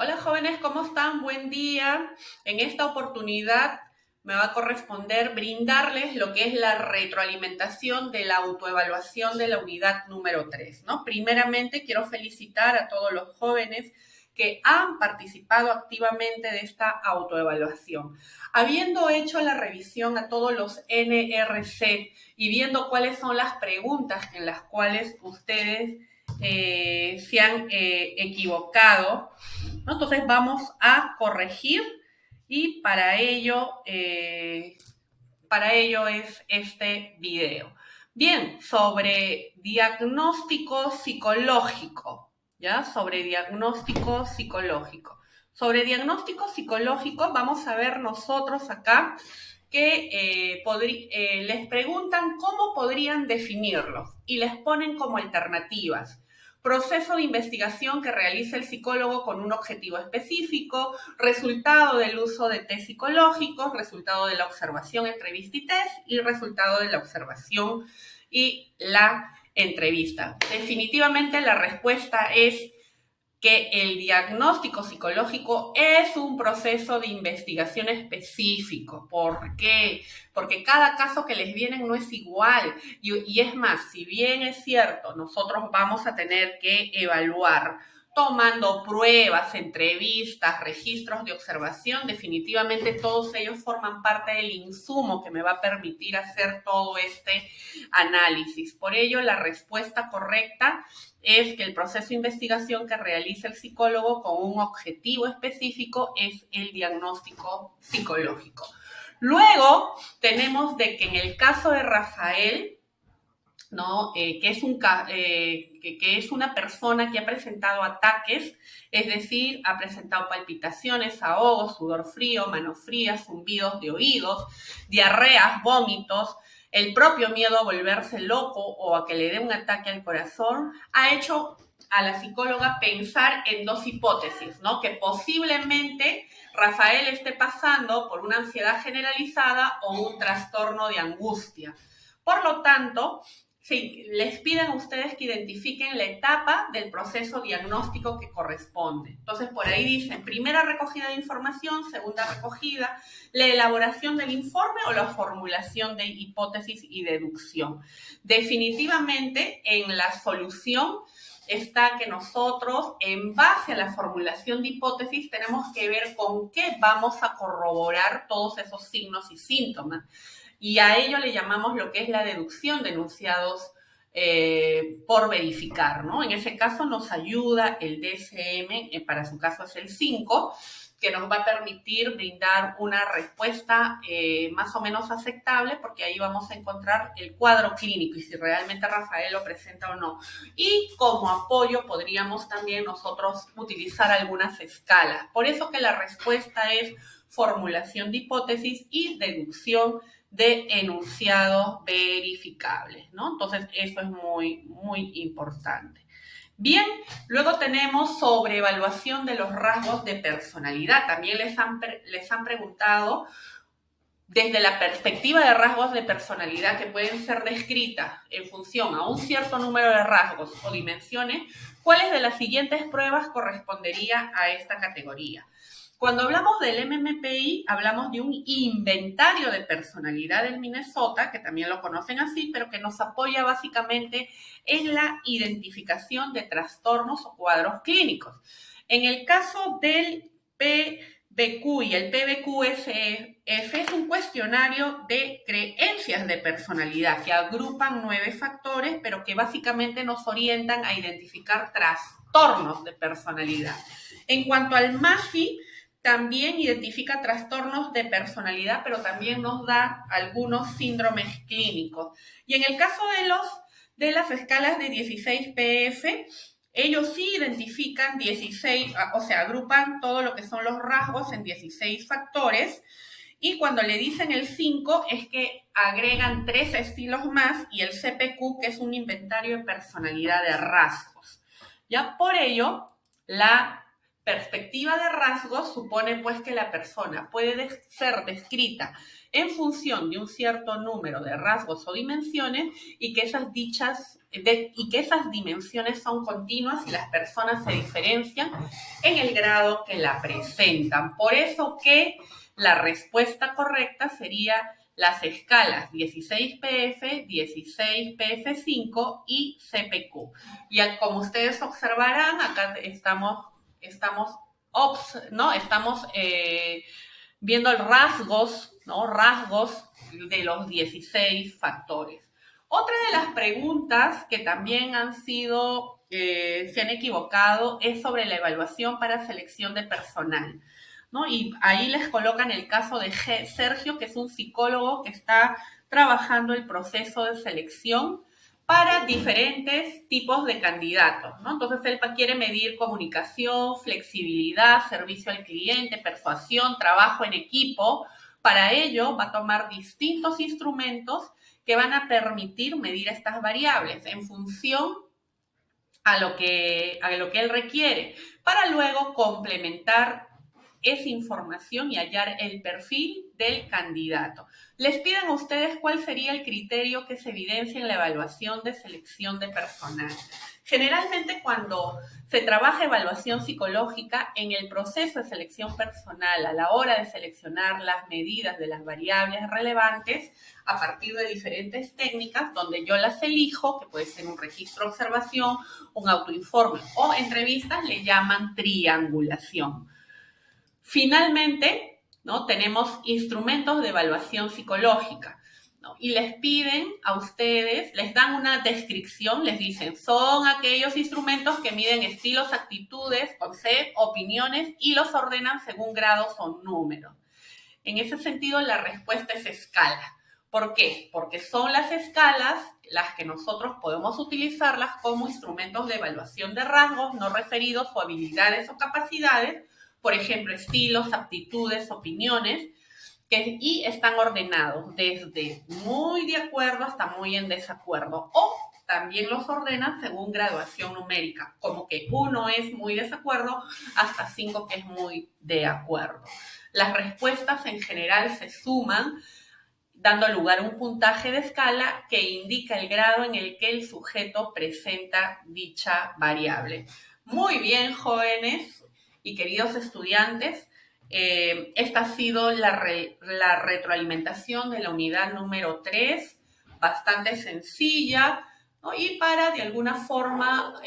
Hola jóvenes, ¿cómo están? Buen día. En esta oportunidad me va a corresponder brindarles lo que es la retroalimentación de la autoevaluación de la unidad número 3, ¿no? Primeramente, quiero felicitar a todos los jóvenes que han participado activamente de esta autoevaluación. Habiendo hecho la revisión a todos los NRC y viendo cuáles son las preguntas en las cuales ustedes se han equivocado, ¿no? Entonces vamos a corregir y para ello es este video. Bien, sobre diagnóstico psicológico, ¿ya? Sobre diagnóstico psicológico. Sobre diagnóstico psicológico vamos a ver nosotros acá que les preguntan cómo podrían definirlo y les ponen como alternativas. Proceso de investigación que realiza el psicólogo con un objetivo específico, resultado del uso de test psicológicos, resultado de la observación, entrevista y test, y resultado de la observación y la entrevista. Definitivamente la respuesta es que el diagnóstico psicológico es un proceso de investigación específico. ¿Por qué? Porque cada caso que les viene no es igual. Y es más, si bien es cierto, nosotros vamos a tener que evaluar tomando pruebas, entrevistas, registros de observación, definitivamente todos ellos forman parte del insumo que me va a permitir hacer todo este análisis. Por ello, la respuesta correcta es que el proceso de investigación que realiza el psicólogo con un objetivo específico es el diagnóstico psicológico. Luego tenemos de que en el caso de Rafael, ¿no? Que es una persona que ha presentado ataques, es decir, ha presentado palpitaciones, ahogos, sudor frío, manos frías, zumbidos de oídos, diarreas, vómitos, el propio miedo a volverse loco o a que le dé un ataque al corazón, ha hecho a la psicóloga pensar en dos hipótesis, ¿no? Que posiblemente Rafael esté pasando por una ansiedad generalizada o un trastorno de angustia. Por lo tanto, sí, les piden a ustedes que identifiquen la etapa del proceso diagnóstico que corresponde. Entonces, por ahí dicen, primera recogida de información, segunda recogida, la elaboración del informe o la formulación de hipótesis y deducción. Definitivamente, en la solución está que nosotros, en base a la formulación de hipótesis, tenemos que ver con qué vamos a corroborar todos esos signos y síntomas. Y a ello le llamamos lo que es la deducción de enunciados por verificar, ¿no? En ese caso nos ayuda el DSM, para su caso es el 5, que nos va a permitir brindar una respuesta más o menos aceptable, porque ahí vamos a encontrar el cuadro clínico y si realmente Rafael lo presenta o no. Y como apoyo podríamos también nosotros utilizar algunas escalas. Por eso que la respuesta es formulación de hipótesis y deducción de enunciados verificables, ¿no? Entonces, eso es muy, muy importante. Bien, luego tenemos sobre evaluación de los rasgos de personalidad. También les han preguntado desde la perspectiva de rasgos de personalidad que pueden ser descritas en función a un cierto número de rasgos o dimensiones, ¿cuáles de las siguientes pruebas correspondería a esta categoría? Cuando hablamos del MMPI, hablamos de un inventario de personalidad del Minnesota, que también lo conocen así, pero que nos apoya básicamente en la identificación de trastornos o cuadros clínicos. En el caso del PBQ y el PBQSF es un cuestionario de creencias de personalidad que agrupan 9 factores, pero que básicamente nos orientan a identificar trastornos de personalidad. En cuanto al MASI, también identifica trastornos de personalidad, pero también nos da algunos síndromes clínicos. Y en el caso de las escalas de 16 PF, ellos sí identifican 16, o sea, agrupan todo lo que son los rasgos en 16 factores. Y cuando le dicen el 5 es que agregan 3 estilos más y el CPQ, que es un inventario de personalidad de rasgos. Ya por ello, la perspectiva de rasgos supone pues que la persona puede ser descrita en función de un cierto número de rasgos o dimensiones y que esas dimensiones son continuas y las personas se diferencian en el grado que la presentan. Por eso que la respuesta correcta sería las escalas 16PF, 16PF5 y CPQ. Y como ustedes observarán, acá estamos viendo rasgos, ¿no? Rasgos de los 16 factores. Otra de las preguntas que también se han equivocado es sobre la evaluación para selección de personal, ¿no? Y ahí les colocan el caso de Sergio, que es un psicólogo que está trabajando el proceso de selección para diferentes tipos de candidatos, ¿no? Entonces, él quiere medir comunicación, flexibilidad, servicio al cliente, persuasión, trabajo en equipo. Para ello, va a tomar distintos instrumentos que van a permitir medir estas variables en función a lo que él requiere, para luego complementar esa información y hallar el perfil del candidato. Les piden a ustedes cuál sería el criterio que se evidencia en la evaluación de selección de personal. Generalmente cuando se trabaja evaluación psicológica en el proceso de selección personal, a la hora de seleccionar las medidas de las variables relevantes a partir de diferentes técnicas donde yo las elijo, que puede ser un registro de observación, un autoinforme o entrevistas, le llaman triangulación. Finalmente, ¿no? Tenemos instrumentos de evaluación psicológica, ¿no? Y les piden a ustedes, les dan una descripción, les dicen, son aquellos instrumentos que miden estilos, actitudes, conceptos, opiniones y los ordenan según grados o números. En ese sentido, la respuesta es escala. ¿Por qué? Porque son las escalas las que nosotros podemos utilizarlas como instrumentos de evaluación de rasgos no referidos o habilidades o capacidades, por ejemplo, estilos, aptitudes, opiniones, y están ordenados desde muy de acuerdo hasta muy en desacuerdo, o también los ordenan según graduación numérica, como que 1 es muy desacuerdo hasta 5 que es muy de acuerdo. Las respuestas en general se suman, dando lugar a un puntaje de escala que indica el grado en el que el sujeto presenta dicha variable. Muy bien, jóvenes y queridos estudiantes, esta ha sido la retroalimentación de la unidad número 3, bastante sencilla, ¿no? Y para de alguna forma